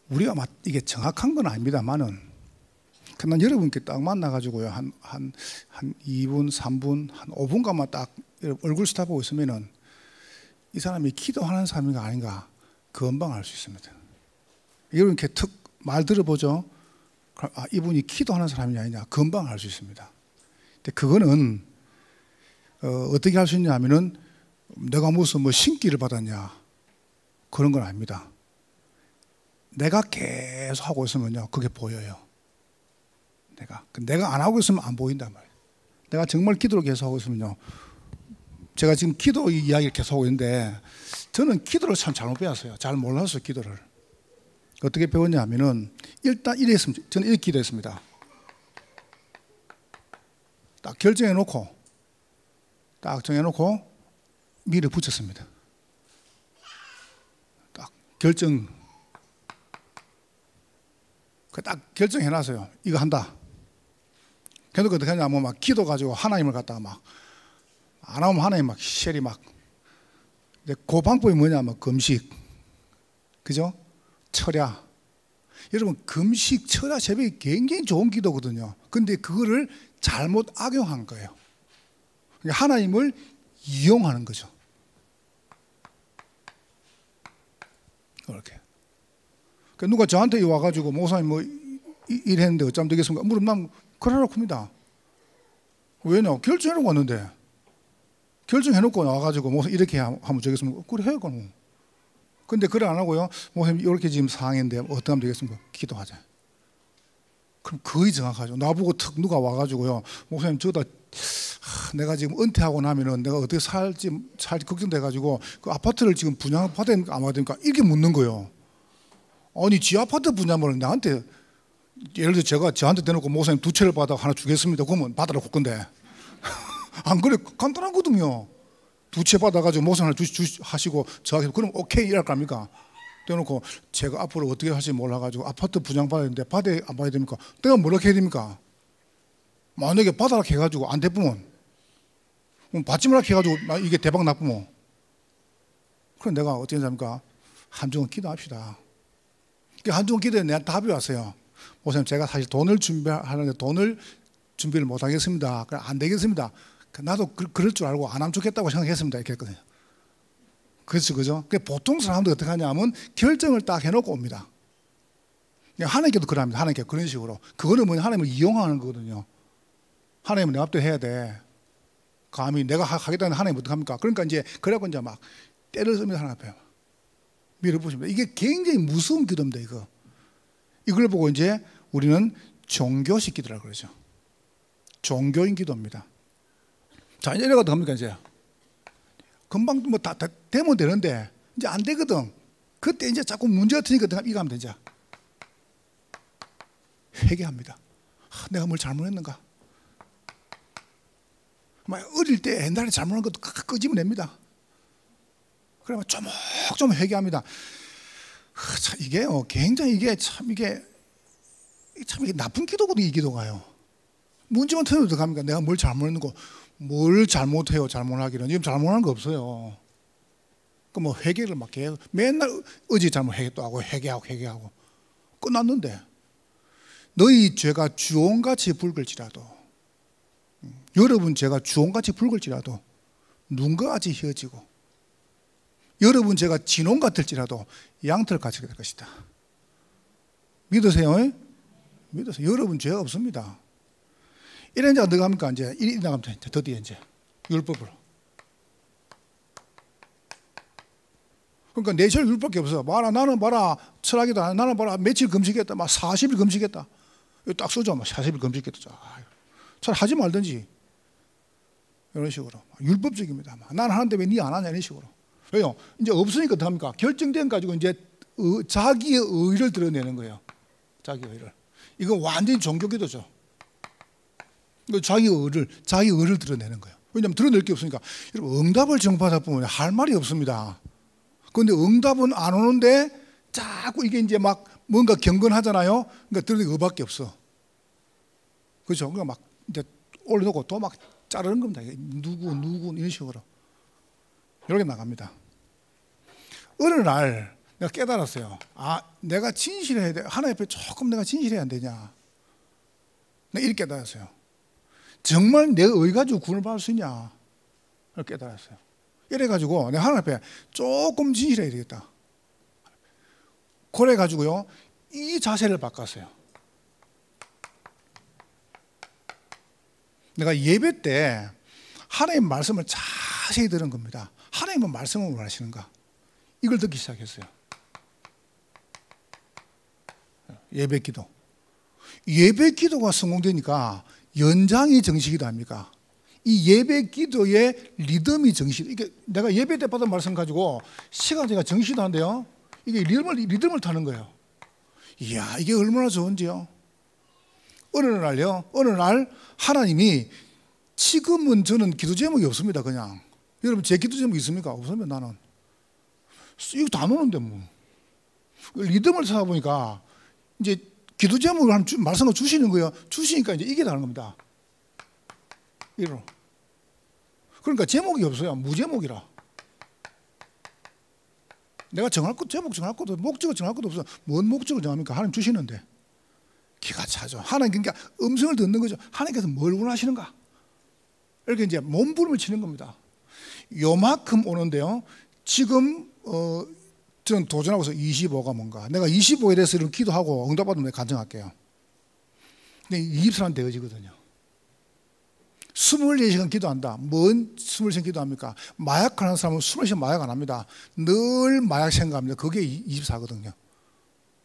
우리가 이게 정확한 건 아닙니다만은, 그냥 여러분께 딱 만나가지고요, 한 2분, 3분, 한 5분간만 딱 얼굴 스탑하고 있으면은 이 사람이 기도하는 사람인가 아닌가 금방 알 수 있습니다. 여러분 이렇게 말 들어보죠. 이분이 기도하는 사람이 아니냐 금방 알 수 있습니다. 근데 그거는 어떻게 할 수 있냐면은 내가 무슨 신기를 받았냐 그런 건 아닙니다. 내가 계속 하고 있으면요 그게 보여요. 내가 안 하고 있으면 안 보인단 말이에요. 내가 정말 기도를 계속 하고 있으면요, 제가 지금 기도 이야기를 계속 하고 있는데 저는 기도를 참 잘못 배웠어요. 잘 몰랐어요. 기도를 어떻게 배웠냐면은 일단 이랬습니다. 저는 이렇게 기도했습니다. 딱 결정해놓고 딱 정해놓고 밀어붙였습니다. 딱 딱 결정해놨어요. 이거 한다. 그래도 어떻게 하냐면 막 기도 가지고 하나님을 갖다가 막 안 하면 하나님 막 쉘이 막. 근데 그 방법이 뭐냐면 금식, 그죠? 철야. 여러분 금식, 철야, 새벽이 굉장히 좋은 기도거든요. 근데 그거를 잘못 악용한 거예요. 그러니까 하나님을 이용하는 거죠. 그렇게. 그러니까 누가 저한테 와가지고 목사님 뭐 이랬는데 어쩌면 되겠습니까? 물으면 그러라고 합니다. 왜냐? 결정해놓고 왔는데 결정해놓고 나와가지고 목사님 이렇게 하면 되겠습니까? 그래 해요. 근데 그걸 안 하고요, 목사님 이렇게 지금 상황인데 어떻게 하면 되겠습니까? 기도하자. 그럼 거의 정확하죠. 나보고 턱 누가 와가지고요, 목사님 저다 내가 지금 은퇴하고 나면은 내가 어떻게 살지 걱정돼가지고 그 아파트를 지금 분양받아야 됩니까 안 받아야 됩니까? 이렇게 묻는 거예요. 아니 지 아파트 분양을 나한테, 예를 들어 제가 저한테 대놓고 목사님 2채를 받아 하나 주겠습니다. 그러면 받으라고 할 건데 안 그래? 간단하거든요. 2채 받아가지고 목사님 하나 하시고 저한테 그럼 오케이 이럴 거 아닙니까? 대놓고 제가 앞으로 어떻게 할지 몰라가지고 아파트 분양받아야 되는데 받아야 안 받아야 됩니까? 내가 뭐라고 해야 됩니까? 만약에 받아라 해가지고 안 되면 받지 말라 해가지고 이게 대박 나쁘면 그럼 내가 어떻게 합니까? 한중은 기도합시다. 한중은 기도에 내가 답이 왔어요. 목사님 제가 사실 돈을 준비하는데 돈을 준비를 못 하겠습니다. 안 되겠습니다. 나도 그럴 줄 알고 안 하면 좋겠다고 생각했습니다. 이렇게 했거든요. 그렇죠, 그죠? 보통 사람들 어떻게 하냐면 결정을 딱 해놓고 옵니다. 하나님께도 그럽니다. 하나님께 그런 식으로. 그거는 뭐냐, 하나님을 이용하는 거거든요. 하나님은 내 앞대로 해야 돼. 감히 내가 하겠다는 하나님 어떡합니까? 그러니까 이제 그래갖고 이제 막 때를 씁니다. 하나님 앞에 밀어보십니다. 이게 굉장히 무서운 기도입니다. 이걸 보고 이제 우리는 종교식 기도라고 그러죠. 종교인 기도입니다. 자, 이제 이래가 됩니까? 이제 금방 뭐 다 되면 되는데 이제 안 되거든. 그때 이제 자꾸 문제가 터니까 이거 하면 되죠. 회개합니다. 내가 뭘 잘못했는가? 어릴 때 옛날에 잘못한 것도 끄집어냅니다. 그러면 조목조목 회개합니다. 이게요, 굉장히 이게 나쁜 기도거든요. 이 기도가요. 문제만 터져도 어떡합니까? 내가 뭘 잘못했는고, 뭘 잘못해요? 잘못하기는 지금 잘못한 거 없어요. 뭐 회개를 막 계속 맨날 어제 잘못 회개도 하고 회개하고 끝났는데 너희 죄가 주홍같이 붉을지라도, 여러분 죄가 주홍같이 붉을지라도 눈과 같이 휘어지고, 여러분 죄가 진홍 같을지라도 양털같이 될 것이다. 믿으세요? 믿으세요. 여러분 죄가 없습니다. 이런 자가 어떻게 합니까? 이제 이 나가면 드디어 이제 율법으로. 그러니까 내실 율법밖에 없어. 나는 철학이다. 나는 며칠 금식했다. 40일 금식했다. 이거 딱 써줘. 40일 금식했다. 차라리 하지 말든지. 이런 식으로 율법적입니다. 나는 하는데 왜 니 안 하냐, 이런 식으로. 왜요? 이제 없으니까 어떻게 합니까? 결정된 가지고 이제 자기의 의를 드러내는 거예요. 자기 의를. 이건 완전히 종교기도죠. 자기 의를 드러내는 거예요. 왜냐하면 드러낼 게 없으니까. 여러분, 응답을 정받아 보면 할 말이 없습니다. 그런데 응답은 안 오는데 자꾸 이게 이제 막 뭔가 경건하잖아요. 그러니까 드러낼 의밖에 없어. 그렇죠? 그러니까 막 이제 올려놓고 또 막 자르는 겁니다. 누구 이런 식으로 이렇게 나갑니다. 어느 날 내가 깨달았어요. 아, 내가 진실해야 돼. 하나님 앞에 조금 내가 진실해야 안 되냐. 내가 이렇게 깨달았어요. 정말 내가 어디 가지고 구원을 받을 수 있냐. 그걸 깨달았어요. 이래가지고 내가 하나님 앞에 조금 진실해야 되겠다. 그래가지고요, 이 자세를 바꿨어요. 내가 예배 때 하나님 말씀을 자세히 들은 겁니다. 하나님은 말씀을 원하시는가? 이걸 듣기 시작했어요. 예배 기도. 예배 기도가 성공되니까 연장이 정식이다 합니까? 이 예배 기도의 리듬이 정식. 이게 내가 예배 때 받은 말씀 가지고 시간 제가 정식도 한데요. 이게 리듬을 타는 거예요. 이야, 이게 얼마나 좋은지요. 어느 날 하나님이 지금은 저는 기도 제목이 없습니다. 그냥 여러분 제 기도 제목 있습니까? 없으면 나는 이거 다 노는데 뭐 리듬을 찾아보니까 이제 기도 제목을 한 말씀을 주시는 거예요. 주시니까 이제 이게 다른 겁니다. 이로. 그러니까 제목이 없어요. 무제목이라. 내가 제목 정할 것도 목적을 정할 것도 없어. 뭔 목적을 정합니까? 하나님 주시는데. 기가 차죠. 하나님 그러니까 음성을 듣는 거죠. 하나님께서 뭘 원하시는가? 이렇게 이제 몸부림을 치는 겁니다. 요만큼 오는데요. 지금 저는 도전하고서 25가 뭔가. 내가 25에 대해서 이런 기도하고 응답받으면 내가 간증할게요. 근데 24는 되어지거든요. 24시간 기도한다. 뭔 24시간 기도합니까? 마약하는 사람은 24시간 마약 안 합니다. 늘 마약 생각합니다. 그게 24거든요.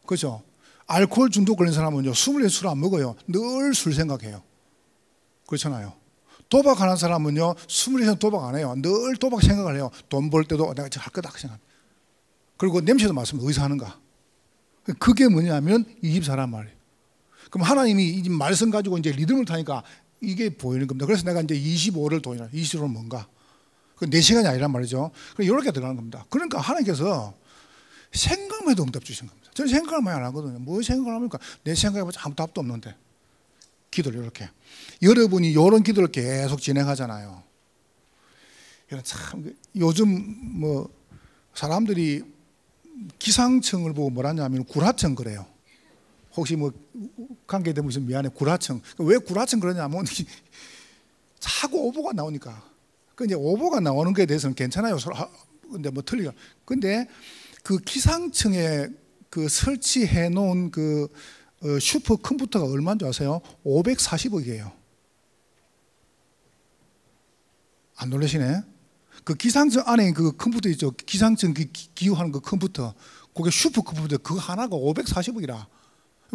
그렇죠? 알코올 중독 걸린 사람은요, 24시간 술 안 먹어요. 늘 술 생각해요. 그렇잖아요. 도박하는 사람은요, 24시간 도박 안 해요. 늘 도박 생각을 해요. 돈 벌 때도 내가 할 거다 생각합니다. 그리고 냄새도 맡으면 어디서 하는가? 그게 뭐냐면 24란 말이에요. 그럼 하나님이 이 말씀 가지고 이제 리듬을 타니까 이게 보이는 겁니다. 그래서 내가 이제 25를 도전해요. 25는 뭔가? 그 4시간이 아니란 말이죠. 이렇게 들어가는 겁니다. 그러니까 하나님께서 생각만 해도 응답 주신 겁니다. 저는 생각을 많이 안 하거든요. 뭐 생각을 합니까? 내 생각해보자 아무 답도 없는데. 기도를 이렇게. 여러분이 이런 기도를 계속 진행하잖아요. 이건 참 요즘 뭐 사람들이 기상청을 보고 뭐라냐면 구라청 그래요. 혹시 뭐 관계되면 무슨 미안해 구라청. 왜 구라청 그러냐면 자꾸 오보가 나오니까. 그 이제 오보가 나오는 거에 대해서는 괜찮아요. 근데 뭐 틀리가. 근데 그 기상청에 그 설치해 놓은 그 슈퍼 컴퓨터가 얼마인 줄 아세요? 540억이에요. 안 놀라시네? 그 기상청 안에 그 컴퓨터 있죠. 기상청 기후하는 그 컴퓨터. 그게 슈퍼 컴퓨터 그거 하나가 540억이라.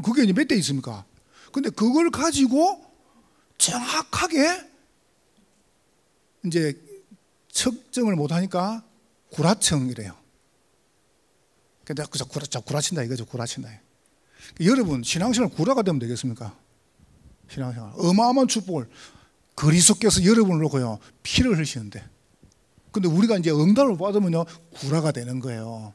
그게 이제 몇 대 있습니까? 근데 그걸 가지고 정확하게 이제 측정을 못 하니까 구라청이래요. 근데 구라친다 이거죠. 구라친다. 여러분 신앙생활 구라가 되면 되겠습니까? 신앙생활 어마어마한 축복을 그리스도께서 여러분을 놓고요 피를 흘리시는데, 근데 우리가 이제 응답을 받으면요 구라가 되는 거예요.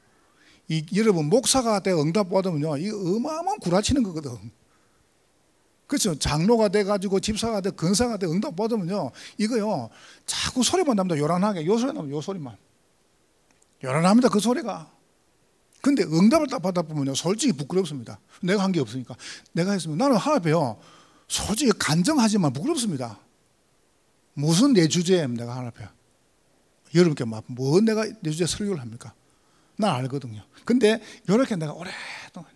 여러분 목사가 돼 응답 받으면요 이 어마어마한 구라치는 거거든. 그렇죠? 장로가 돼 가지고 집사가 돼 권사가 돼 응답 받으면요 이거요 자꾸 소리만 납니다. 요란하게 요 소리 나면 요 소리만 요란합니다. 그 소리가. 근데 응답을 딱 받아 보면요 솔직히 부끄럽습니다. 내가 한 게 없으니까. 내가 했으면 나는 하나 앞에요 솔직히 간증하지만 부끄럽습니다. 무슨 내 주제에 내가 하나 앞에 여러분께 뭐 내가 내 주제에 설교를 합니까? 난 알거든요. 근데 이렇게 내가 오랫동안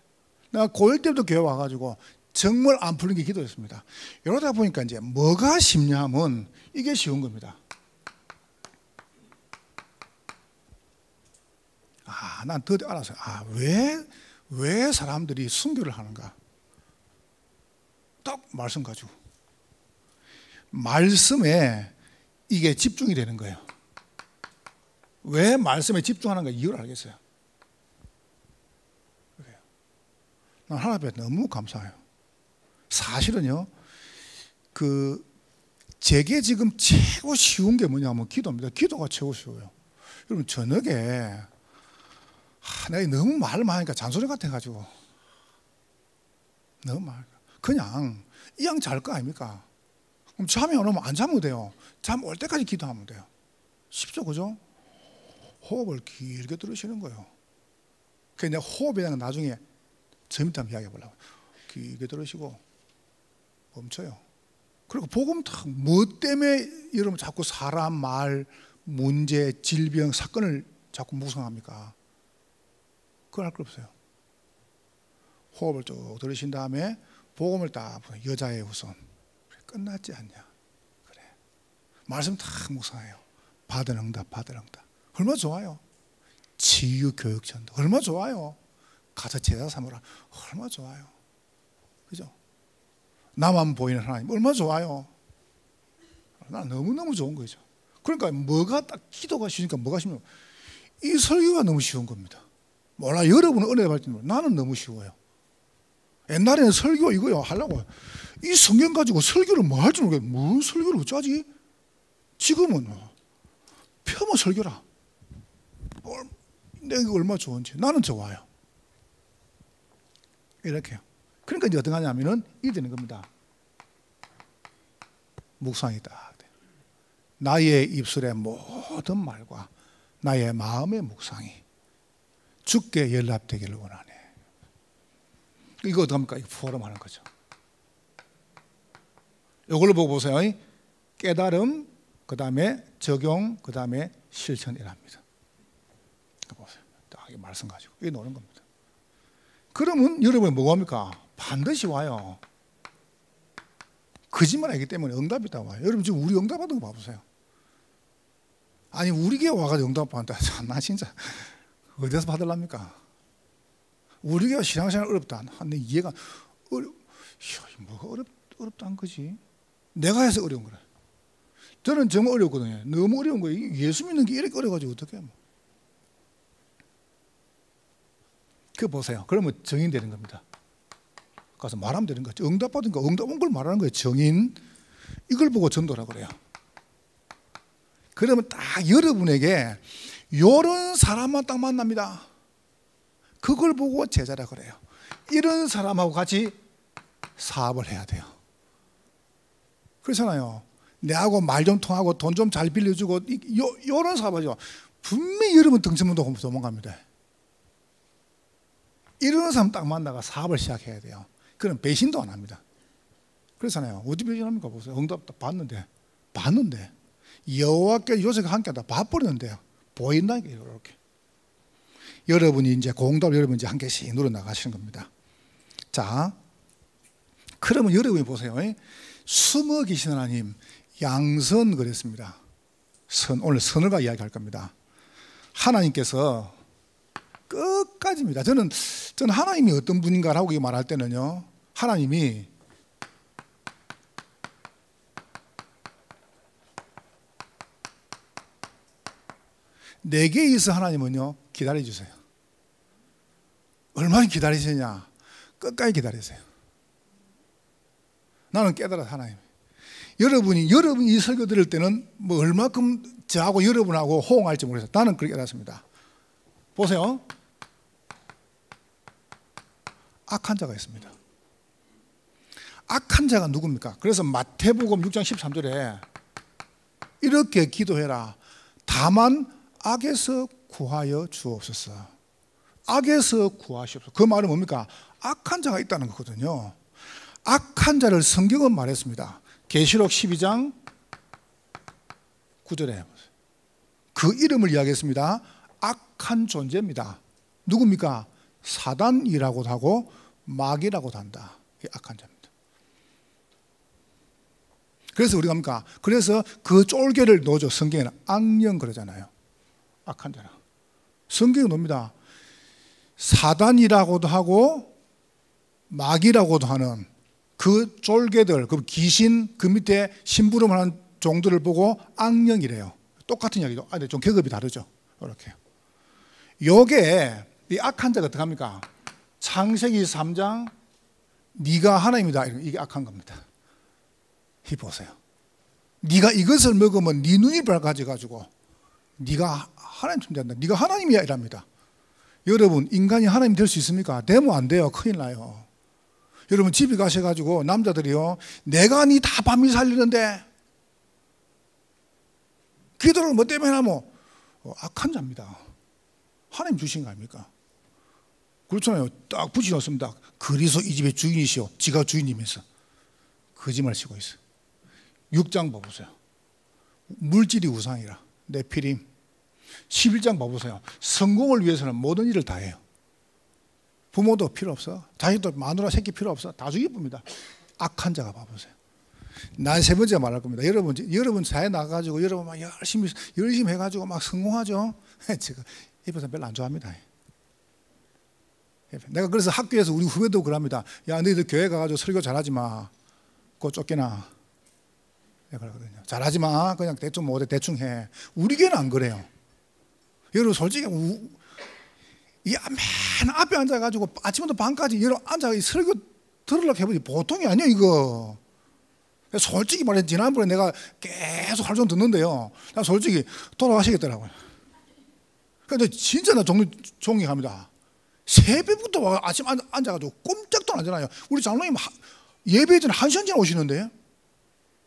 내가 고1 때부터 교회 와가지고 정말 안 풀린 게 기도였습니다. 이러다 보니까 이제 뭐가 쉽냐 하면 이게 쉬운 겁니다. 난 드디어 알았어요. 왜 사람들이 순교를 하는가? 딱 말씀 가지고. 말씀에 이게 집중이 되는 거예요. 왜 말씀에 집중하는가 이유를 알겠어요. 그래요. 난 하나님 앞에 너무 감사해요. 사실은요, 제게 지금 최고 쉬운 게 뭐냐면 기도입니다. 기도가 최고 쉬워요. 여러분 저녁에 내가 너무 말 많으니까 잔소리 같아가지고 너무 말 그냥 이왕 잘 거 아닙니까? 그럼 잠이 안 오면 안 자면 돼요. 잠 올 때까지 기도하면 돼요. 쉽죠, 그죠? 호흡을 길게 들으시는 거예요. 그냥 호흡에 대한 건 나중에 재밌다 한번 이야기해 보려고. 길게 들으시고 멈춰요. 그리고 복음 다 뭐 때문에 여러분 자꾸 사람, 말, 문제, 질병, 사건을 자꾸 묵상합니까? 그건 할 거 없어요. 호흡을 쭉 들으신 다음에 복음을 딱 여자의 후손 끝났지 않냐. 그래. 말씀 다 묵상해요. 받은 응답, 받은 응답. 얼마나 좋아요. 치유 교육 전도 얼마나 좋아요. 가서 제자 삼으라 얼마나 좋아요. 그죠? 나만 보이는 하나님 얼마나 좋아요. 난 너무너무 좋은 거죠. 그러니까 뭐가 딱 기도가 쉬우니까 뭐가 쉬우면 이 설교가 너무 쉬운 겁니다. 몰라 여러분은 은혜 받을지 몰라. 나는 너무 쉬워요. 옛날에는 설교 이거요 하려고 이 성경 가지고 설교를 뭐 할 줄 모르겠어요. 무슨 설교를 어쩌지? 지금은 펴면 설교라. 내가 얼마나 좋은지 나는 좋아요. 이렇게요. 그러니까 이제 어떻게 하냐면은 이게 되는 겁니다. 묵상이 딱 돼. 나의 입술의 모든 말과 나의 마음의 묵상이 주께 연락되기를 원하네. 이거 어떡합니까? 이거 포럼하는 거죠. 이걸로 보고 보세요. 깨달음, 그 다음에 적용, 그 다음에 실천이랍니다. 보세요. 딱 이 말씀 가지고 이게 노는 겁니다. 그러면 여러분이 뭐가 합니까? 반드시 와요. 거짓말하기 때문에 응답이 다 와요. 여러분 지금 우리 응답받은 거 봐보세요. 아니 우리 교회 와가지고 응답 받는다. 나 진짜 어디서 받으랍니까? 우리 교회 신앙생활 어렵다. 근데 이해가 뭐가 어렵다는 거지? 내가 해서 어려운 거라. 저는 정말 어렵거든요. 너무 어려운 거예요. 예수 믿는 게 이렇게 어려가지고 어떻게 해요? 그거 보세요. 그러면 정인되는 겁니다. 가서 말하면 되는 거죠. 응답받은 거, 응답 온 걸 말하는 거예요. 정인. 이걸 보고 전도라 그래요. 그러면 딱 여러분에게 이런 사람만 딱 만납니다. 그걸 보고 제자라 그래요. 이런 사람하고 같이 사업을 해야 돼요. 그렇잖아요. 내하고 말 좀 통하고 돈 좀 잘 빌려주고 이런 사업하죠. 분명히 여러분 등쳐문도 도망갑니다. 이런 사람 딱 만나가 사업을 시작해야 돼요. 그럼 배신도 안 합니다. 그렇잖아요. 어디 배신합니까? 보세요. 응답 받는데 여호와께 요새가 함께하다 봐버리는데요. 보인다니까 이렇게. 여러분이 이제 공답 여러분 이제 한 개씩 눌러 나가시는 겁니다. 자, 그러면 여러분이 보세요. 숨어 계신 하나님 양선 그랬습니다. 오늘 선을가 이야기할 겁니다. 하나님께서 끝까지입니다. 저는 하나님이 어떤 분인가라고 말할 때는요, 하나님이 내게 있어 하나님은요 기다려주세요. 얼마나 기다리시냐? 끝까지 기다리세요. 나는 깨달아 하나님. 여러분이 이 설교 들을 때는 뭐 얼마큼 저하고 여러분하고 호응할지 모르겠어요. 나는 그렇게 깨닫습니다. 보세요. 악한 자가 있습니다. 악한 자가 누굽니까? 그래서 마태복음 6장 13절에 이렇게 기도해라. 다만 악에서 구하여 주옵소서. 악에서 구하시옵소서. 그 말은 뭡니까? 악한 자가 있다는 거거든요. 악한 자를 성경은 말했습니다. 계시록 12장 9절에 그 이름을 이야기했습니다. 악한 존재입니다. 누굽니까? 사단이라고도 하고 마귀라고도 한다. 이게 악한 자입니다. 그래서 우리가 뭡니까? 그래서 그 쫄개를 넣어줘. 성경에는 악령 그러잖아요. 악한 자라. 성경에 놉니다. 사단이라고도 하고 마귀라고도 하는 그 쫄개들, 그 귀신, 그 밑에 심부름하는 종들을 보고 악령이래요. 똑같은 이야기죠. 근데 좀 계급이 다르죠. 이렇게. 요게 이 악한 자가 어떻게 합니까? 창세기 3장 네가 하나님이다. 이게 악한 겁니다. 이 보세요. 네가 이것을 먹으면 네 눈이 밝아져가지고 네가 하나님 존재한다. 네가 하나님이야 이랍니다. 여러분 인간이 하나님 될 수 있습니까? 되면 안 돼요. 큰일 나요. 여러분 집에 가셔가지고 남자들이요 내가 니 다 밤이 살리는데 기도를 뭐 때문에 하면 악한 자입니다. 하나님 주신 거 아닙니까? 그렇잖아요. 딱 붙여놓습니다. 그리스도 이 집의 주인이시오. 지가 주인이면서 거짓말 치고 있어요. 6장 봐보세요. 물질이 우상이라. 네피림. 11장 봐보세요. 성공을 위해서는 모든 일을 다 해요. 부모도 필요 없어. 자식도 마누라 새끼 필요 없어. 다 죽여봅니다. 악한 자가 봐보세요. 난 세 번째 말할 겁니다. 여러분 사회 나가가지고 여러분 막 열심히 해가지고 막 성공하죠. 제가 입에서 별로 안 좋아합니다. 내가 그래서 학교에서 우리 후배도 그럽니다. 야, 너희들 교회 가가지고 설교 잘하지 마. 그거 쫓겨나. 내가 그러거든요. 잘하지 마. 그냥 대충 못해. 대충 해. 우리 교회는 안 그래요. 여러분 솔직히 이 맨 앞에 앉아가지고 아침부터 밤까지 여러분 앉아 설교 들으려고 해보지 보통이 아니에요 이거. 솔직히 말해 지난번에 내가 계속 할 좀 듣는데요. 나 솔직히 돌아가시겠더라고요. 근데 진짜 나 존경합니다. 새벽부터 와 아침 앉아가지고 꼼짝도 안 하잖아요. 우리 장로님 예배 전에 1시간 전에 오시는데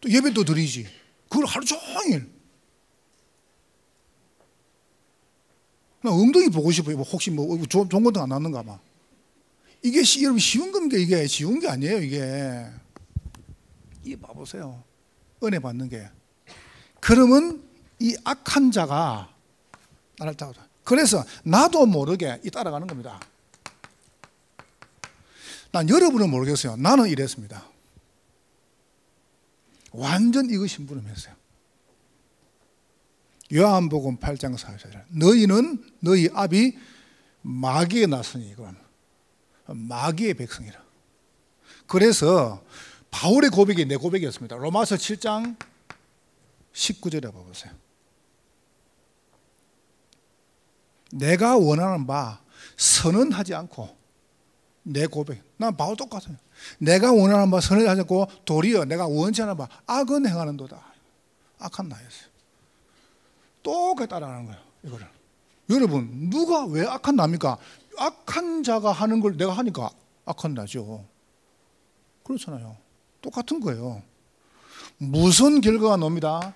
또 예배도 드리지. 그걸 하루 종일. 나 엉덩이 보고 싶어요. 혹시 뭐 좋은 것도 안 나왔는가 봐. 이게 여러분 쉬운 겁니까? 이게 쉬운 게 아니에요. 이게 봐보세요. 은혜 받는 게. 그러면 이 악한 자가 나를 따라다. 그래서 나도 모르게 따라가는 겁니다. 난 여러분은 모르겠어요. 나는 이랬습니다. 완전 이거 심부름했어요. 요한복음 8장 4절. 너희는 너희 아비 마귀에 났으니 이건 마귀의 백성이라. 그래서 바울의 고백이 내 고백이었습니다. 로마서 7장 19절에 봐보세요. 내가 원하는 바 선언하지 않고 내 고백. 난 바울 똑같아요. 내가 원하는 바 선언하지 않고 도리어 내가 원치 않은 바 악은 행하는도다. 악한 나였어요. 똑같이 따라가는 거예요. 이거를. 여러분 누가 왜 악한 나입니까? 악한 자가 하는 걸 내가 하니까 악한 나죠. 그렇잖아요. 똑같은 거예요. 무슨 결과가 나옵니다.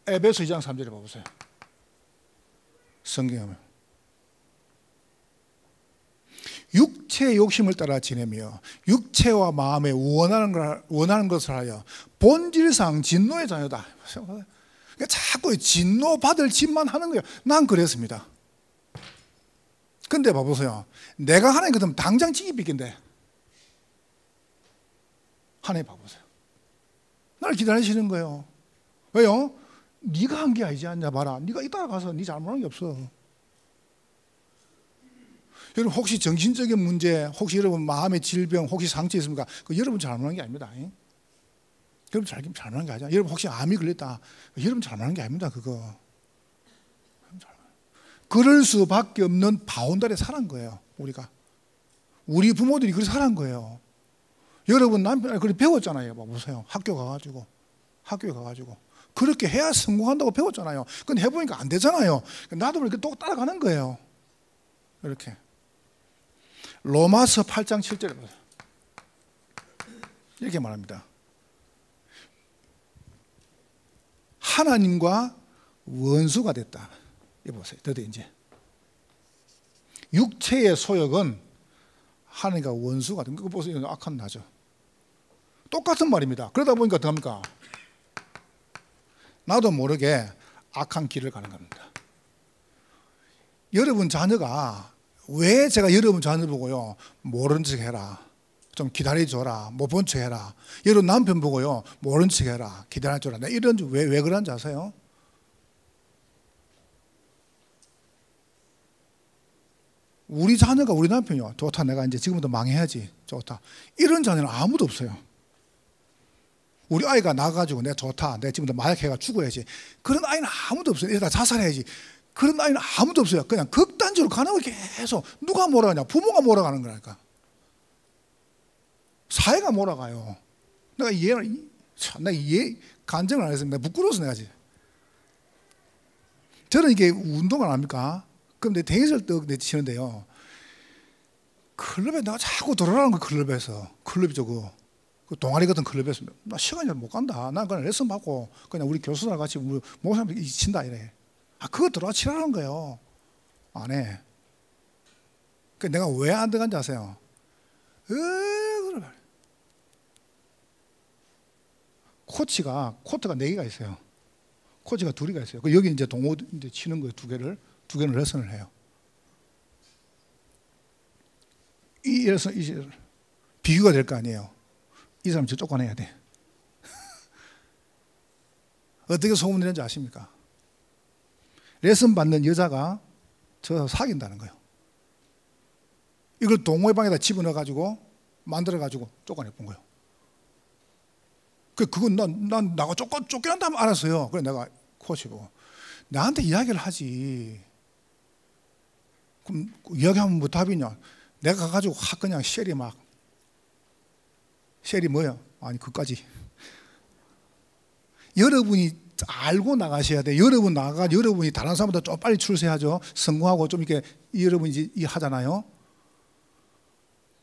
에베소 2장 3절에 봐보세요. 성경에 보면 육체의 욕심을 따라 지내며 육체와 마음에 원하는 것을 하여 본질상 진노의 자녀다. 그러니까 자꾸 진노 받을 짓만 하는 거예요. 난 그랬습니다. 근데 봐보세요. 내가 하나님 같으면 당장 찌기비긴데 하나님 봐보세요. 나를 기다리시는 거예요. 왜요? 네가 한 게 아니지 않냐 봐라. 네가 이따가 가서 네 잘못한 게 없어. 여러분 혹시 정신적인 문제, 혹시 여러분 마음의 질병, 혹시 상처 있습니까? 그 여러분 잘못한 게 아닙니다. 여러분 잘못한 게 아니야. 여러분 혹시 암이 걸렸다. 여러분 잘못한 게 아닙니다. 그거. 그럴 수밖에 없는 바운다리에 살은 거예요. 우리 부모들이 그렇게 살은 거예요. 여러분 남편 그렇게 배웠잖아요. 보세요. 학교에 가가지고 그렇게 해야 성공한다고 배웠잖아요. 근데 해보니까 안 되잖아요. 나도 이렇게 또 따라가는 거예요. 이렇게. 로마서 8장 7절에 보세요. 이렇게 말합니다. 하나님과 원수가 됐다. 이거 보세요. 드디어 이제 육체의 소욕은 하나님과 원수가 된 거 보세요. 악한 나죠. 똑같은 말입니다. 그러다 보니까 어떡합니까? 나도 모르게 악한 길을 가는 겁니다. 여러분 자녀가 왜 제가 여러분 자녀 보고요 모른 척 해라, 좀 기다려줘라, 못 본 척 해라. 여러분 남편 보고요 모른 척 해라, 기다려줘라. 내가 이런 왜 그런지 아세요? 우리 자녀가 우리 남편이요 좋다, 내가 이제 지금부터 망해야지, 좋다, 이런 자녀는 아무도 없어요. 우리 아이가 나가가지고 내가 좋다, 내가 지금부터 마약해가 죽어야지, 그런 아이는 아무도 없어요. 이러다 자살해야지, 그런 아이는 아무도 없어요. 그냥 극단적으로 가는 거 계속. 누가 몰아가냐? 부모가 몰아가는 거라니까. 사회가 몰아가요. 내가 이해 간증을 안 했으면 내가 부끄러워서 내가 지. 저는 이게 운동을 안 합니까? 그럼 내 테니스를 떡 치는데요. 클럽에 내가 자꾸 들어가는 거, 클럽이 저거. 그 동아리 같은 클럽에서 나 시간이 못 간다. 난 그냥 레슨 받고 그냥 우리 교수랑 같이 목사님 친다 이래. 그거 들어가 치라는 거예요. 안 해. 내가 왜 안 들어간지 아세요? 코트가 4개가 있어요. 코치가 2개가 있어요. 여기 이제 동호 이제 치는 거예요. 2개를 레슨을 해요. 이 레슨 이제 비교가 될 거 아니에요. 이 사람 저 쫓아내야 돼. 어떻게 소문내는지 아십니까? 레슨 받는 여자가 저 사귄다는 거예요. 이걸 동호회 방에다 집어넣어가지고 만들어가지고 쫓아내본 거예요. 그건 난 나가 쫓겨난다면 알았어요. 그래 내가 코치 보고 나한테 이야기를 하지. 그럼 이야기하면 뭐 답이냐? 내가 가가지고 그냥 쉘이 뭐야? 아니 그까지. 여러분이 알고 나가셔야 돼. 여러분 나가 여러분이 다른 사람보다 좀 빨리 출세하죠. 성공하고 좀 이렇게 여러분이 이제 하잖아요.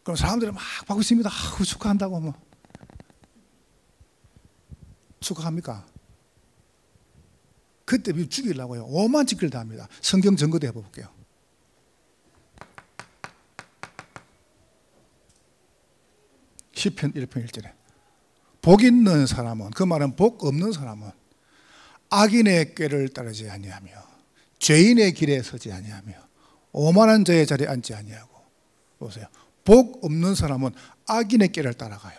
그럼 사람들이 막 받고 있습니다. 축하한다고 뭐. 축하합니까? 그때 죽이려고요. 오만 짓을 다 합니다. 성경 증거도 해볼게요. 시편 1편 1절에 복 있는 사람은, 그 말은 복 없는 사람은 악인의 꾀를 따르지 아니하며 죄인의 길에 서지 아니하며 오만한 자의 자리에 앉지 아니하고. 보세요. 복 없는 사람은 악인의 꾀를 따라가요.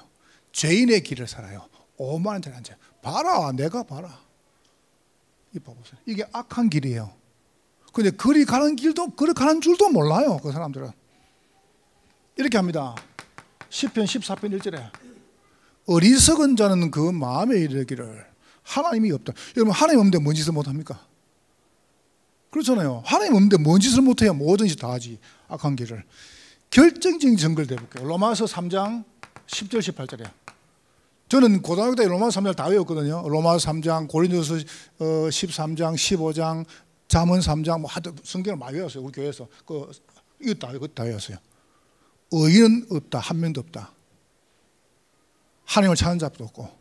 죄인의 길을 살아요. 오만한 자리에 앉아요. 봐라, 내가 봐라. 이거 보세요. 이게 악한 길이에요. 근데 그리 가는 줄도 몰라요. 그 사람들은 이렇게 합니다. 시편 14편 1절에 어리석은 자는 그 마음에 이르기를 하나님이 없다. 여러분, 하나님 없는데 뭔 짓을 못합니까? 그렇잖아요. 하나님 없는데 뭔 짓을 못해야 뭐든지 다 하지. 악한 길을. 결정적인 증거를 대볼게요. 로마서 3장 10절 18절에 저는 고등학교 때 로마서 3장 다 외웠거든요. 로마서 3장, 고린도서 13장, 15장, 잠언 3장 뭐 하도 성경을 많이 외웠어요. 우리 교회에서 이거 다 외웠어요. 의인은 없다. 한 명도 없다. 하나님을 찾는 자도 없고.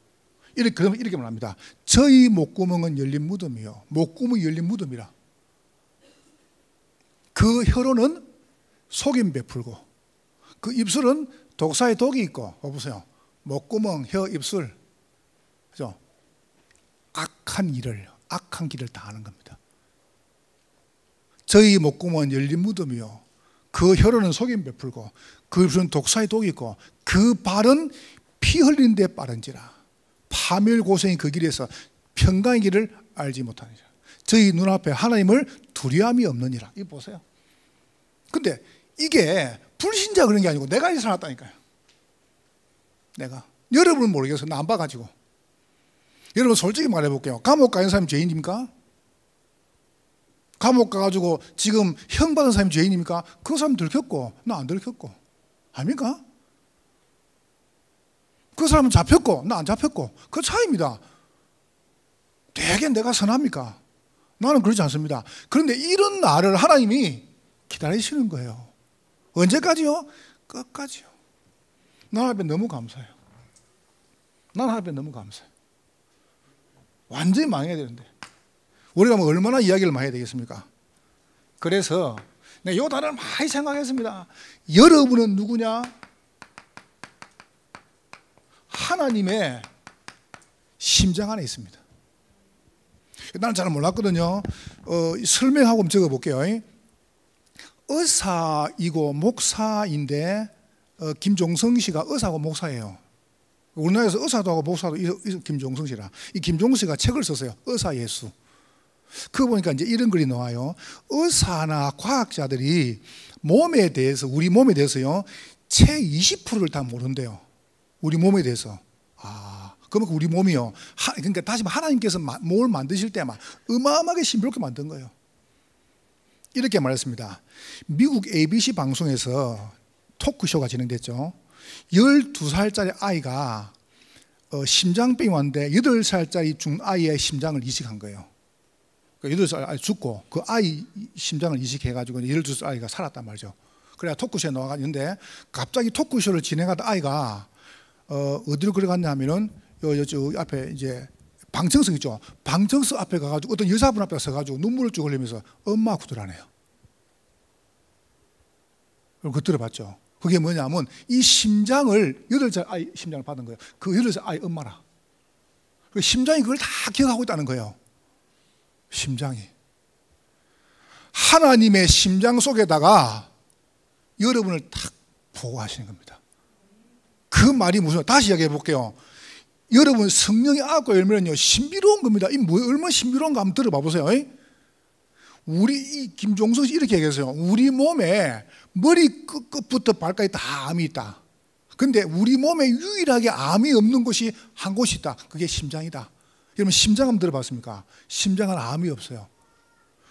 그러면 이렇게 말합니다. 저희 목구멍은 열린 무덤이요. 목구멍이 열린 무덤이라. 그 혀로는 속임 베풀고 그 입술은 독사의 독이 있고. 보세요. 목구멍, 혀, 입술. 그죠? 악한 길을 다 하는 겁니다. 저희 목구멍은 열린 무덤이요. 그 혀로는 속임 베풀고 그 입술은 독사의 독이 있고 그 발은 피 흘린 데 빠른지라 파멸고생이 그 길에서 평강의 길을 알지 못하니라. 저희 눈앞에 하나님을 두려움이 없느니라. 이거 보세요. 근데 이게 불신자 그런 게 아니고 내가 이렇게 살았다니까요. 내가. 여러분은 모르겠어요. 나 안 봐가지고. 여러분 솔직히 말해볼게요. 감옥 가는 사람이 죄인입니까? 감옥 가가지고 지금 형 받은 사람이 죄인입니까? 그 사람 들켰고 나 안 들켰고. 아닙니까? 그 사람은 잡혔고 나 안 잡혔고. 그 차이입니다. 되게 내가 선합니까? 나는 그렇지 않습니다. 그런데 이런 나를 하나님이 기다리시는 거예요. 언제까지요? 끝까지요. 나는 앞에 너무 감사해요. 나는 앞에 너무 감사해요. 완전히 망해야 되는데 우리가 뭐 얼마나 이야기를 많이 해야 되겠습니까? 그래서 내가 이 단어를 많이 생각했습니다. 여러분은 누구냐? 하나님의 심장 안에 있습니다. 나는 잘 몰랐거든요. 설명하고 적어볼게요. 의사이고 목사인데 김종성 씨가 의사고 목사예요. 우리나라에서 의사도 하고 목사도 김종성 씨라. 이 김종성 씨가 책을 썼어요. 의사 예수. 그거 보니까 이제 이런 글이 나와요. 의사나 과학자들이 몸에 대해서, 우리 몸에 대해서요, 채 20%를 다 모른대요. 우리 몸에 대해서. 그러면 우리 몸이요. 그러니까 다시 말하면 하나님께서 몸을 만드실 때만 어마어마하게 신비롭게 만든 거예요. 이렇게 말했습니다. 미국 ABC 방송에서 토크쇼가 진행됐죠. 12살짜리 아이가 심장병이 왔는데 8살짜리 중아이의 심장을 이식한 거예요. 8살 아이 죽고 그 아이 심장을 이식해가지고 12살 아이가 살았단 말이죠. 그래야 토크쇼에 나와가는데 갑자기 토크쇼를 진행하던 아이가 어디로 걸어갔냐 하면은 요 앞에 이제 방청석 있죠. 방청석 앞에 가가지고 어떤 여자분 앞에 서가지고 눈물을 쭉 흘리면서 엄마 구두라네요. 그거 들어봤죠? 그게 뭐냐면 이 심장을 8살 아이 심장을 받은 거예요. 그 8살 아이 엄마라. 그 심장이 그걸 다 기억하고 있다는 거예요. 심장이. 하나님의 심장 속에다가 여러분을 딱 보호하시는 겁니다. 그 말이 무슨, 다시 이야기해 볼게요. 여러분 성령의 악과 열매는요 신비로운 겁니다. 이 뭐 얼마나 신비로운가 한번 들어봐 보세요. 우리 이 김종석 씨 이렇게 얘기했어요. 우리 몸에 머리 끝부터 발까지 다 암이 있다. 근데 우리 몸에 유일하게 암이 없는 곳이 한 곳이 있다. 그게 심장이다. 여러분 심장 한번 들어봤습니까? 심장은 암이 없어요.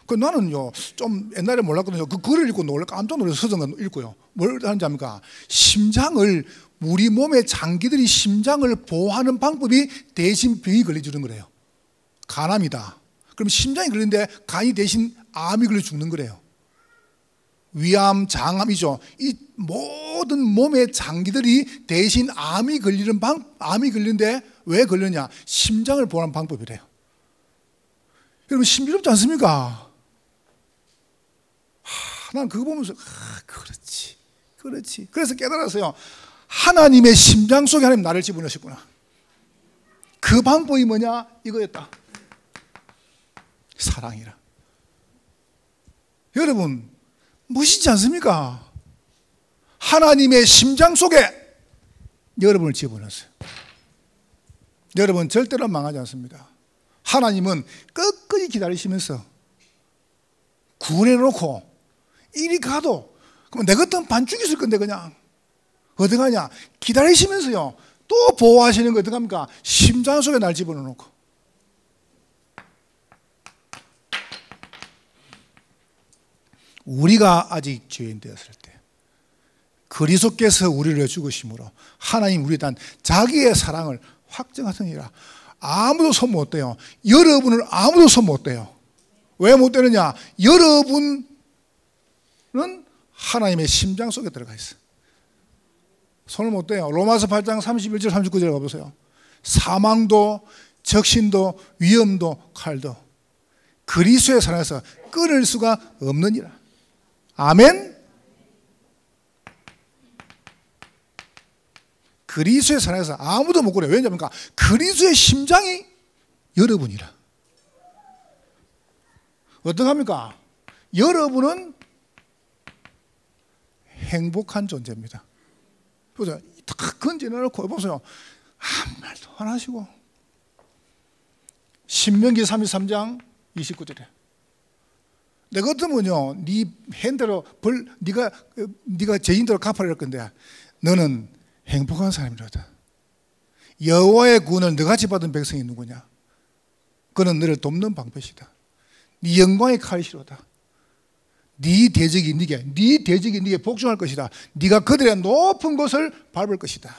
그 나는요 좀 옛날에 몰랐거든요. 그 글을 읽고 깜짝 놀라서 서점 읽고요. 뭘 하는지 압니까? 심장을, 우리 몸의 장기들이 심장을 보호하는 방법이 대신 병이 걸려주는 거래요. 간암이다. 그럼 심장이 걸리는데 간이 대신 암이 걸려 죽는 거래요. 위암, 장암이죠. 이 모든 몸의 장기들이 대신 암이 걸리는데 왜 걸렸냐? 심장을 보호하는 방법이래요. 여러분 신비롭지 않습니까? 난 그거 보면서 그렇지. 그래서 깨달았어요. 하나님의 심장 속에 하나님 나를 집어넣으셨구나. 그 방법이 뭐냐? 이거였다. 사랑이라. 여러분 멋있지 않습니까? 하나님의 심장 속에 여러분을 집어넣었어요. 여러분 절대로 망하지 않습니다. 하나님은 끝까지 기다리시면서 구원해놓고 이리 가도 그럼 내 같은 반죽 있을 건데 그냥 어디 가냐? 기다리시면서요 또 보호하시는 거 어떡합니까? 심장 속에 날 집어넣고. 우리가 아직 죄인 되었을 때 그리스도께서 우리를 죽으심으로 하나님 우리에 대한 자기의 사랑을 확증하시니라. 아무도 손 못 대요. 여러분을 아무도 손 못 대요. 왜 못 대느냐? 여러분은 하나님의 심장 속에 들어가 있어요. 손을 못 대요. 로마서 8장 31절 39절 가보세요. 사망도 적신도 위험도 칼도 그리스도의 사랑에서 끊을 수가 없느니라. 아멘. 그리스도의 사랑에서 아무도 못 끊어요. 왜냐하면 그리스도의 심장이 여러분이라. 어떡합니까? 여러분은 행복한 존재입니다. 보세요. 딱 건져내놓고 보세요. 아무 말도 안 하시고. 신명기 33장 29절에 내 같으면요 네 핸대로 네가 죄인대로 갚아야 할 건데 너는 행복한 사람이로다. 여호와의 구원을 너같이 받은 백성이 누구냐? 그는 너를 돕는 방패시다. 네 영광의 칼이시로다. 네 대적이 네게 복종할 것이다. 네가 그들의 높은 곳을 밟을 것이다.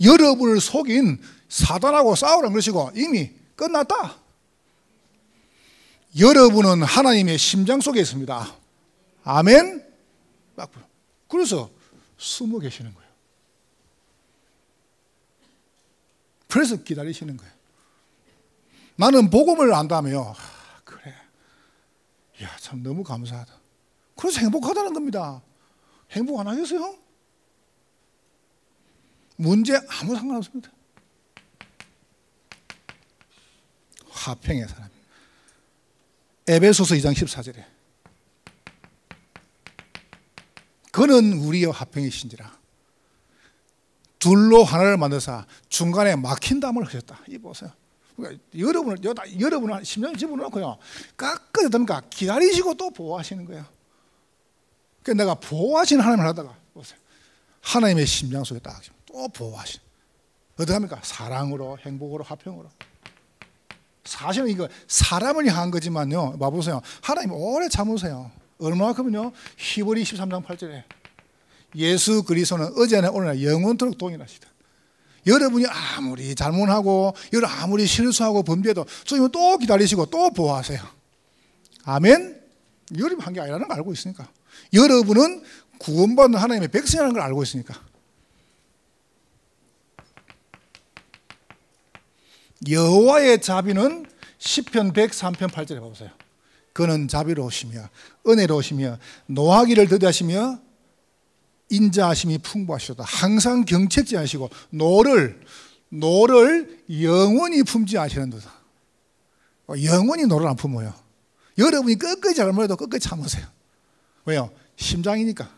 여러분을 속인 사단하고 싸우라는 것이고 이미 끝났다. 여러분은 하나님의 심장 속에 있습니다. 아멘. 그래서 숨어 계시는 거예요. 그래서 기다리시는 거예요. 나는 복음을 안다며. 그래. 야, 참 너무 감사하다. 그래서 행복하다는 겁니다. 행복 안 하겠어요? 문제 아무 상관없습니다. 화평의 사람. 에베소서 2장 14절에 그는 우리의 화평이신지라 둘로 하나를 만드사 중간에 막힌 담을 하셨다. 이 보세요. 그러니까 여러분을 심장에 집어넣고요 끝까지 됩니까? 기다리시고 또 보호하시는 거예요. 그러니까 내가 보호하시는 하나님을 하다가 보세요. 하나님의 심장 속에 딱 또 보호하시는. 어떡합니까? 사랑으로, 행복으로, 화평으로. 사실은 이거 사람을 향한 거지만요. 봐보세요. 하나님 오래 참으세요. 얼마만큼은요? 히브리 13장 8절에 예수 그리스도는 어제나 오늘나 영원토록 동일하시다. 여러분이 아무리 잘못하고 여러분 아무리 실수하고 범죄해도 주님은 또 기다리시고 또 보호하세요. 아멘. 여러분 한 게 아니라는 걸 알고 있으니까. 여러분은 구원받는 하나님의 백성이라는 걸 알고 있으니까. 여호와의 자비는 시편 103편 8절에 보세요. 그는 자비로우시며 은혜로우시며 노하기를 더디하시며 인자하심이 풍부하시다. 항상 경책지 하시고 노를 영원히 품지 아시는도다. 영원히 노를 안 품어요. 여러분이 끝까지 잘못해도 끝까지 참으세요. 왜요? 심장이니까.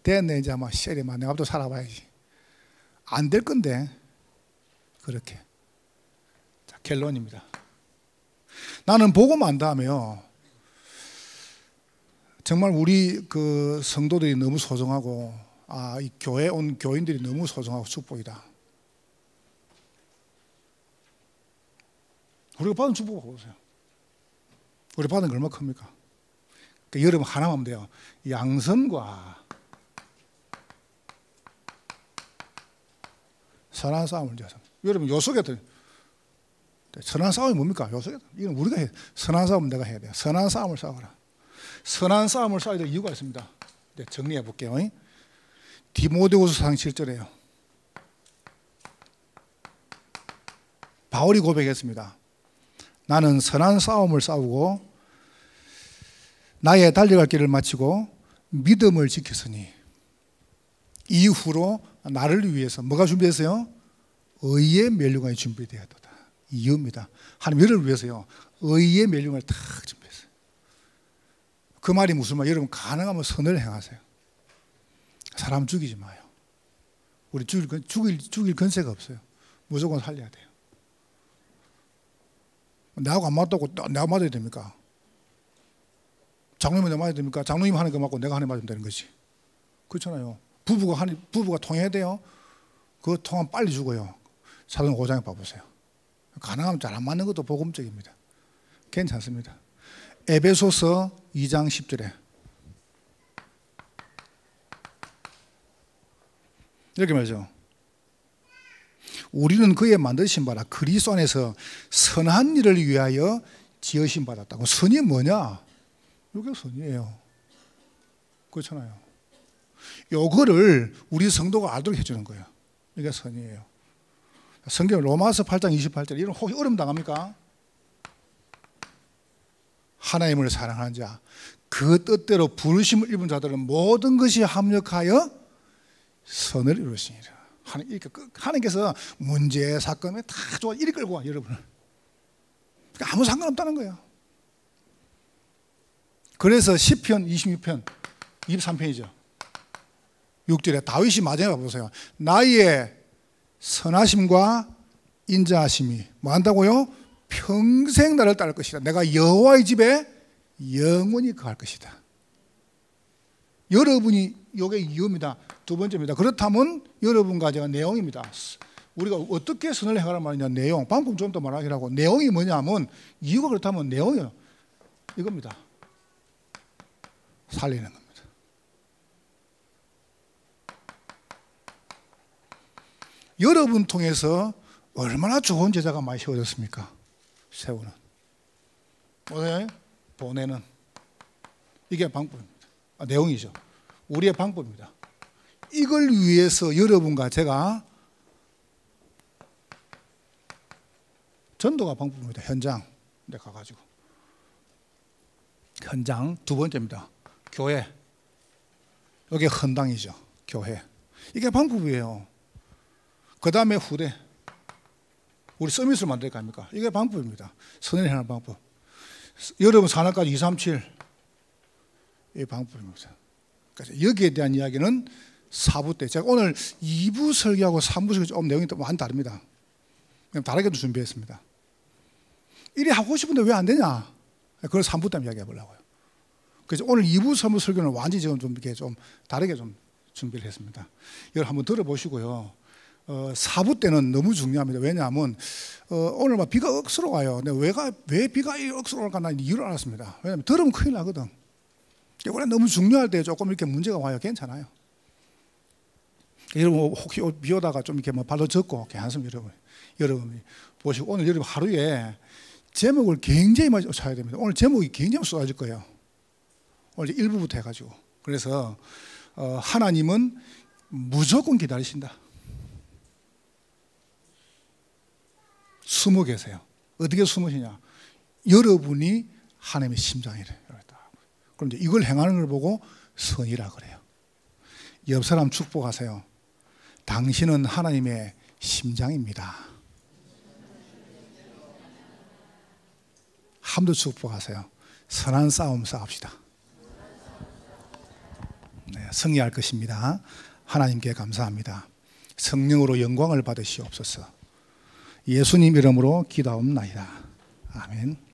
됐네 이제 아마 시리만 내가 또 살아봐야지. 안 될 건데 그렇게. 자, 결론입니다. 나는 복음 안 다음에요. 정말 우리 그 성도들이 너무 소중하고 이 교회 온 교인들이 너무 소중하고 축복이다. 우리가 받은 축복 보세요. 우리 받은 게 얼마나 큽니까? 그러니까 여러분 하나만 하면 돼요. 양선과 선한 싸움을 지어서. 여러분 요속에도 선한 싸움이 뭡니까? 요속에도 이건 우리가 해. 선한 싸움 내가 해야 돼요. 선한 싸움을 싸워라. 선한 싸움을 싸워야 될 이유가 있습니다. 네, 정리해 볼게요. 디모데후서 4장 7절에요. 바울이 고백했습니다. 나는 선한 싸움을 싸우고 나의 달려갈 길을 마치고 믿음을 지켰으니 이후로 나를 위해서 뭐가 준비했어요? 의의 멸류관이 준비되었도다. 이유입니다. 하나님 여러분을 위해서요. 의의 멸류관을 딱 준비했어요. 그 말이 무슨 말? 여러분 가능하면 선을 행하세요. 사람 죽이지 마요. 우리 죽일 근세가 없어요. 무조건 살려야 돼요. 나하고 안 맞다고 내가 맞아야 됩니까? 장로님은 맞아야 됩니까? 장로님 하는 거 맞고 내가 하는 거 맞으면 되는 거지. 그렇잖아요. 부부가 통해야 돼요. 그 통하면 빨리 죽어요. 사도행 5장에 봐보세요. 가능하면 잘 안 맞는 것도 복음적입니다. 괜찮습니다. 에베소서 2장 10절에 이렇게 말이죠. 우리는 그의 만드신 바라 그리스도 안에서 선한 일을 위하여 지으신 받았다고. 선이 뭐냐? 이게 선이에요. 그렇잖아요. 요거를 우리 성도가 알도록 해주는 거예요. 이게 선이에요. 성경 로마서 8장 28절 이런 혹시 어려움 당합니까? 하나님을 사랑하는 자, 그 뜻대로 부르심을 입은 자들은 모든 것이 합력하여 선을 이루시니라. 하나님께서 문제, 사건에 다 좋아 이리 끌고 와, 여러분을. 그러니까 아무 상관없다는 거예요. 그래서 시편 26편, 23편이죠. 6절에 다윗이 마지막에 보세요. 나의 선하심과 인자하심이 뭐 한다고요? 평생 나를 따를 것이다. 내가 여호와의 집에 영원히 거할 것이다. 여러분이 이게 이유입니다. 두 번째입니다. 그렇다면 여러분과 제가 내용입니다. 우리가 어떻게 선을 행하란 말이냐. 내용. 방금 좀 더 말하기라고. 내용이 뭐냐면 이유가 그렇다면 내용이요. 이겁니다. 살리는 겁니다. 여러분 통해서 얼마나 좋은 제자가 많이 세워졌습니까? 세우는. 보내는. 이게 방법입니다. 내용이죠. 우리의 방법입니다. 이걸 위해서 여러분과 제가 전도가 방법입니다. 현장 내 가가지고. 현장 두 번째입니다. 교회. 여기 헌당이죠. 교회. 이게 방법이에요. 그 다음에 후대. 우리 서밋을 만들 거 아닙니까? 이게 방법입니다. 선을 행하는 방법. 여러분 산악까지 237. 이 방법입니다. 그래서 여기에 대한 이야기는 4부 때. 제가 오늘 2부 설교하고 3부 설교 좀 내용이 많이 다릅니다. 다르게도 준비했습니다. 이래 하고 싶은데 왜 안 되냐? 그걸 3부 때 이야기해 보려고요. 그래서 오늘 2부, 3부 설교는 완전히 지금 좀 이렇게 좀 다르게 좀 준비를 했습니다. 이걸 한번 들어보시고요. 4부 때는 너무 중요합니다. 왜냐하면 오늘 막 비가 억수로 와요. 근데 왜 비가 억수로 올까 난 이유를 알았습니다. 왜냐하면 들으면 큰일 나거든. 원래 너무 중요할 때 조금 이렇게 문제가 와요. 괜찮아요. 여러분 혹시 비 오다가 좀 이렇게 뭐 발로 젖고 괜찮습니다. 여러분이 보시고 오늘 여러분 하루에 제목을 굉장히 많이 쳐야 됩니다. 오늘 제목이 굉장히 쏟아질 거예요. 오늘 1부부터 해가지고. 그래서 하나님은 무조건 기다리신다. 숨어 계세요. 어떻게 숨으시냐? 여러분이 하나님의 심장이래. 그럼 이제 이걸 행하는 걸 보고 선이라 그래요. 옆 사람 축복하세요. 당신은 하나님의 심장입니다. 함도 축복하세요. 선한 싸움 싸웁시다. 네, 승리할 것입니다. 하나님께 감사합니다. 성령으로 영광을 받으시옵소서. 예수님 이름으로 기도하옵나이다. 아멘.